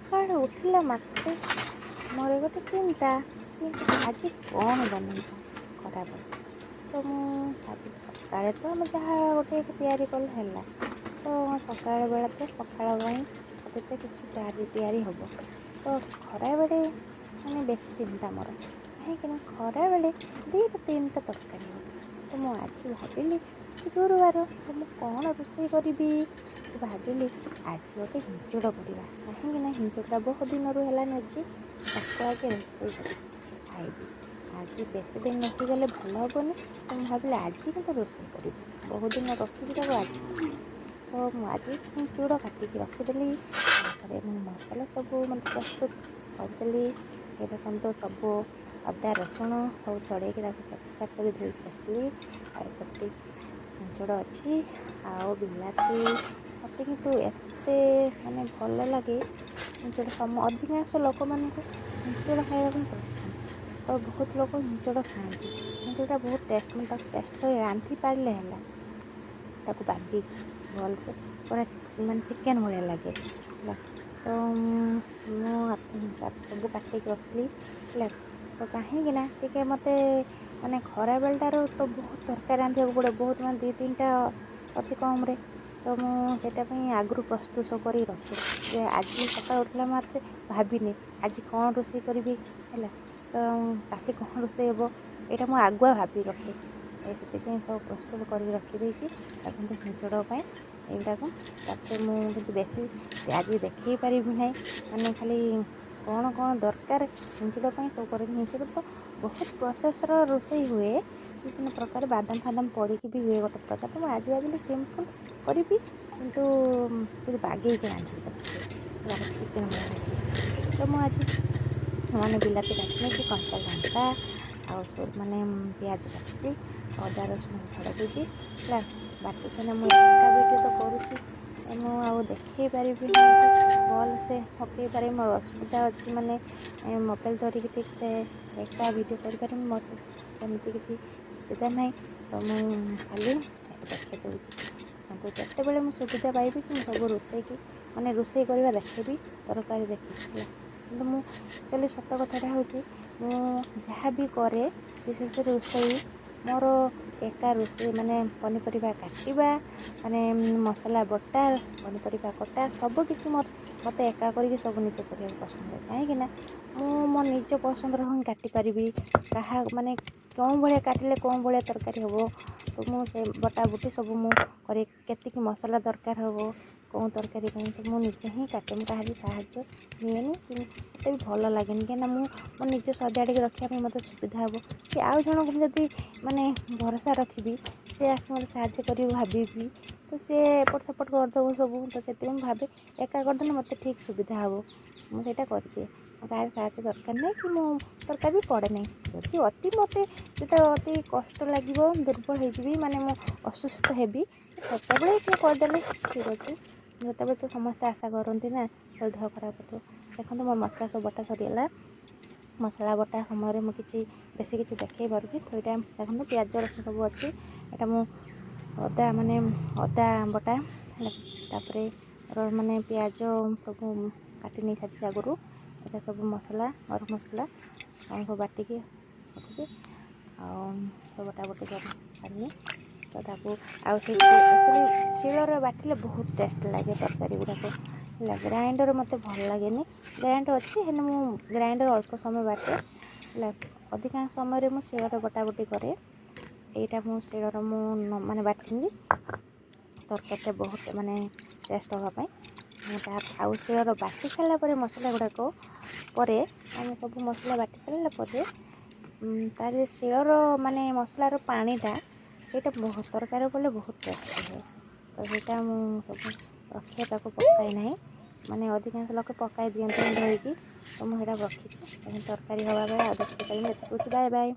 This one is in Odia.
ସକାଳୁ ଉଠିଲା ମାତ୍ରେ ମୋର ଗୋଟେ ଚିନ୍ତା କି ଆଜି କ'ଣ ବନେଇବା ଖରାବେଳେ। ତ ମୁଁ ଭାବିଲି ସକାଳେ ତ ଆମେ ଯାହା ଗୋଟେ ତିଆରି କଲେ ହେଲା, ତ ସକାଳ ବେଳେ ତ ପଖାଳ ପାଇଁ ଗୋଟେ ତ କିଛି ତିଆରି ହେବ। ତ ଖରାବେଳେ ମାନେ ବେଶୀ ଚିନ୍ତା ମୋର, କାହିଁକିନା ଖରାବେଳେ 2-3ଟା ତରକାରୀ ହେବ। ତ ମୁଁ ଆଜି ଭାବିଲି ଆଜି ଗୁରୁବାର, ତ ମୁଁ କ'ଣ ରୋଷେଇ କରିବି। ତ ଭାବିଲି ଆଜି ଗୋଟେ ହିଞ୍ଚୁଡ଼ କରିବା, କାହିଁକିନା ହିଞ୍ଚୁଡ଼ଟା ବହୁତ ଦିନରୁ ହେଲାନି ଅଛି, ତାକୁ ଆଗେ ରୋଷେଇ କରିବି ଖାଇବି। ଆଜି ବେଶୀ ଦିନ ରହିଗଲେ ଭଲ ହେବନି, ତ ମୁଁ ଭାବିଲି ଆଜି କିନ୍ତୁ ରୋଷେଇ କରିବି। ବହୁତ ଦିନ ରଖିଛି ତାକୁ ଆଜି କରିବି। ତ ମୁଁ ଆଜି ହିଞ୍ଚୁଡ଼ କାଟିକି ରଖିଦେଲି। ତାପରେ ମୁଁ ମସଲା ସବୁ ପ୍ରସ୍ତୁତ କରିଦେଲି। ଏ ଦେଖନ୍ତୁ ସବୁ ଅଦା ରସୁଣ ସବୁ ଛଡ଼େଇକି ତାକୁ ପରିଷ୍କାର କରି ଧୋଇକି ରଖିଲି। ଆଉ ଏପଟେ ହିଞ୍ଚୁଡ଼ ଅଛି, ଆଉ ବିଲାତି। ମୋତେ କିନ୍ତୁ ଏତେ ମାନେ ଭଲ ଲାଗେ ହିଞ୍ଚୁଡ଼। ଅଧିକାଂଶ ଲୋକମାନଙ୍କୁ ହିଞ୍ଚୁଡ଼ ଖାଇବା ପାଇଁ ପସନ୍ଦ, ତ ବହୁତ ଲୋକ ହିଞ୍ଚୁଡ଼ ଖାଆନ୍ତି। ହିଞ୍ଚୁଡ଼ଟା ବହୁତ ଟେଷ୍ଟ, ମାନେ ତାକୁ ଟେଷ୍ଟ କରି ରାନ୍ଧି ପାରିଲେ ହେଲା। ତାକୁ ବାଗେଇକି ଭଲସେ ପୁରା ମାନେ ଚିକେନ୍ ଭଳିଆ ଲାଗେ ହେଲା। ତ ମୁଁ ସବୁ କାଟିକି ରଖିଲି ହେଲା। ତ କାହିଁକିନା ଟିକେ ମୋତେ ମାନେ ଖରାବେଳଟାରୁ ତ ବହୁତ ତରକାରୀ ରାନ୍ଧିବାକୁ ପଡ଼େ, ବହୁତ ମାନେ 2-3ଟା ଅତି କମ୍ରେ। ତ ମୁଁ ସେଇଟା ପାଇଁ ଆଗରୁ ପ୍ରସ୍ତୁତ କରି ରଖେ ଯେ ଆଜି ସକାଳୁ ଉଠିଲା ମାତ୍ରେ ଭାବିନି ଆଜି କ'ଣ ରୋଷେଇ କରିବି ହେଲା। ତ କାଲି କ'ଣ ରୋଷେଇ ହେବ ଏଇଟା ମୁଁ ଆଗୁଆ ଭାବି ରଖେ। ସେଥିପାଇଁ ସବୁ ପ୍ରସ୍ତୁତ କରିକି ରଖିଦେଇଛି କିନ୍ତୁ ହିଞ୍ଚୁଡ଼ ପାଇଁ ଏଇଗୁଡ଼ାକ। ତାପରେ ମୁଁ କିନ୍ତୁ ବେଶୀ ଆଜି ଦେଖେଇ ପାରିବି ନାହିଁ, ମାନେ ଖାଲି କ'ଣ କ'ଣ ଦରକାର ହିଞ୍ଚୁଡ଼ ପାଇଁ ସବୁ କରିବି। ହିଞ୍ଚୁଡ଼ ତ ବହୁତ ପ୍ରୋସେସ୍ର ରୋଷେଇ ହୁଏ, ବିଭିନ୍ନ ପ୍ରକାର ବାଦାମ ଫାଦାମ ପଡ଼ିକି ବି ହୁଏ ଗୋଟେ ପ୍ରକାର। ତ ମୁଁ ଆଜି ଭାବିଲି ସିମ୍ପଲ୍ କରିବି, କିନ୍ତୁ ବାଗେଇକି ରାନ୍ଧିବି ତାକୁ ଟିକେ ହେଲା, ଚିକେନ୍ ଭଳିଆ ରାନ୍ଧିବି। ତ ମୁଁ ଆଜି ମାନେ ବିଲାତି କାଟି ନେଇଛି, କଞ୍ଚା ଲଙ୍କା ଆଉ ମାନେ ପିଆଜ କାଟୁଛି, ଅଦା ରସୁଣ ଛଡ଼େଇ ଦେଇଛି ହେଲା। ବାଟିକିନା ମୁଁ ଏକା ଭିଡ଼ିଓ ତ କରୁଛି, ମୁଁ ଆଉ ଦେଖେଇ ପାରିବି ନାହିଁ କି ଭଲସେ ପକେଇ ପାରିବି। ମୋର ଅସୁବିଧା ଅଛି, ମାନେ ମୋବାଇଲ୍ ଧରିକି ଠିକ୍ସେ ଏକା ଭିଡ଼ିଓ କରିପାରିବି, ମୋର ସେମିତି କିଛି ସୁବିଧା ନାହିଁ। ତ ମୁଁ ଖାଲି ଦେଖେଇ ଦେଉଛି। ଦେଖନ୍ତୁ ଯେତେବେଳେ ମୁଁ ସୁବିଧା ପାଇବି କି ମୁଁ ସବୁ ରୋଷେଇ କରିବା ଦେଖେଇବି, ତରକାରୀ ଦେଖେଇବି ହେଲା। କିନ୍ତୁ ମୁଁ ଆକ୍ଚୁଆଲି ସତ କଥାଟା ହେଉଛି, ମୁଁ ଯାହା ବି କରେ ବିଶେଷ ରୋଷେଇ ମୋର ଏକା ରୋଷେଇ, ମାନେ ପନିପରିବା କାଟିବା, ମାନେ ମସଲା ବଟା, ପନିପରିବା କଟା ସବୁକିଛି ମୋତେ ଏକା କରିକି ସବୁ ନିଜେ କରିବାକୁ ପସନ୍ଦ ହୁଏ। କାହିଁକିନା ମୁଁ ମୋ ନିଜ ପସନ୍ଦର ହିଁ କାଟିପାରିବି। ମାନେ କେଉଁ ଭଳିଆ କାଟିଲେ କେଉଁ ଭଳିଆ ତରକାରୀ ହେବ, ତ ମୁଁ ସେ ବଟା ବୁଟି ସବୁ ମୁଁ କରେ। କେତିକି ମସଲା ଦରକାର ହେବ କେଉଁ ତରକାରୀ ପାଇଁ, ତ ମୁଁ ନିଜେ ହିଁ କାଟେ। ମୁଁ କାହାରି ସାହାଯ୍ୟ ନିଏନି, କି ମୋତେ ବି ଭଲ ଲାଗେନି, କାହିଁକିନା ମୁଁ ମୋ ନିଜେ ସଜାଡ଼ିକି ରଖିବା ପାଇଁ ମୋତେ ସୁବିଧା ହେବ। କି ଆଉ ଜଣଙ୍କୁ ଯଦି ମାନେ ଭରସା ରଖିବି, ସେ ଆସି ମୋତେ ସାହାଯ୍ୟ କରିବ ଭାବିବି, ତ ସିଏ ଏପଟ ସେପଟ କରିଦେବ ସବୁ। ତ ସେଥିପାଇଁ ମୁଁ ଭାବେ ଏକା କରିଦେଲେ ମୋତେ ଠିକ୍ ସୁବିଧା ହେବ, ମୁଁ ସେଇଟା କରିଦିଏ। କାହାର ସାହାଯ୍ୟ ଦରକାର ନାହିଁ, କି ମୁଁ ଦରକାର ବି ପଡ଼େ ନାହିଁ। ଯଦି ମୋତେ ଯେତେବେଳେ ଅତି କଷ୍ଟ ଲାଗିବ, ଦୁର୍ବଳ ହେଇଯିବି, ମାନେ ମୁଁ ଅସୁସ୍ଥ ହେବି, ସେତେବେଳେ କିଏ କରିଦେଲେ ଠିକ୍ ଅଛି। ଯେତେବେଳେ ତ ସମସ୍ତେ ଆଶା କରନ୍ତି ନା ତ ଦେହ ଖରାପ ହେଉଥିବ। ଦେଖନ୍ତୁ ମୋ ମସଲା ସବୁ ବଟା ସରିଗଲା। ମସଲା ବଟା ସମୟରେ ମୁଁ ବେଶୀ କିଛି ଦେଖେଇ ପାରୁନି। ତ ଏଇଟା ଦେଖନ୍ତୁ ପିଆଜ ରସୁଣ ସବୁ ଅଛି। ଏଇଟା ମୁଁ ଅଦା ବଟା ହେଲା। ତାପରେ ମାନେ ପିଆଜ ସବୁ କାଟି ନେଇ ସାରିଛି ଆଗରୁ। ଏଇଟା ସବୁ ମସଲା, ଗରମ ମସଲା ସବୁ ବାଟିକି ରଖୁଛି, ଆଉ ସବୁ ବଟାବଟି କରି ସାରିନି। ତ ତାକୁ ଆଉ ସେ ଆକ୍ଚୁଆଲି ଶିଳରେ ବାଟିଲେ ବହୁତ ଟେଷ୍ଟ ଲାଗେ ତରକାରୀ ଗୁଡ଼ାକ ହେଲା। ଗ୍ରାଇଣ୍ଡର ମୋତେ ଭଲ ଲାଗେନି। ଗ୍ରାଇଣ୍ଡର ଅଛି, ହେଲେ ମୁଁ ଗ୍ରାଇଣ୍ଡର ଅଳ୍ପ ସମୟ ବାଟେ ହେଲା। ଅଧିକାଂଶ ସମୟରେ ମୁଁ ଶିଳରେ ବଟାବଟି କରେ। ଏଇଟା ମୁଁ ଶିଳର ମାନେ ବାଟିନି, ତରକାରୀଟା ବହୁତ ମାନେ ଟେଷ୍ଟ ହେବା ପାଇଁ। ଆଉ ଶିଳର ବାଟି ସାରିଲା ପରେ ମସଲା ଗୁଡ଼ାକ ପରେ, ମାନେ ସବୁ ମସଲା ବାଟି ସାରିଲା ପରେ ତାର ଶିଳର ମାନେ ମସଲାର ପାଣିଟା ସେଇଟା ତରକାରୀ କଲେ ବହୁତ ଟେଷ୍ଟ ହୁଏ। ତ ସେଇଟା ମୁଁ ସବୁ ରଖେ, ତାକୁ ପକାଏ ନାହିଁ। ମାନେ ଅଧିକାଂଶ ଲୋକ ପକାଇ ଦିଅନ୍ତି ଧୋଇକି, ତ ମୁଁ ସେଇଟା ରଖିଛି। ତରକାରୀ ହେବା ପାଇଁ ଆଉ ଦେଖେଇ ପାରିବିନି। ଏତିକି କହୁଛି, ବାଏ ବାଏ।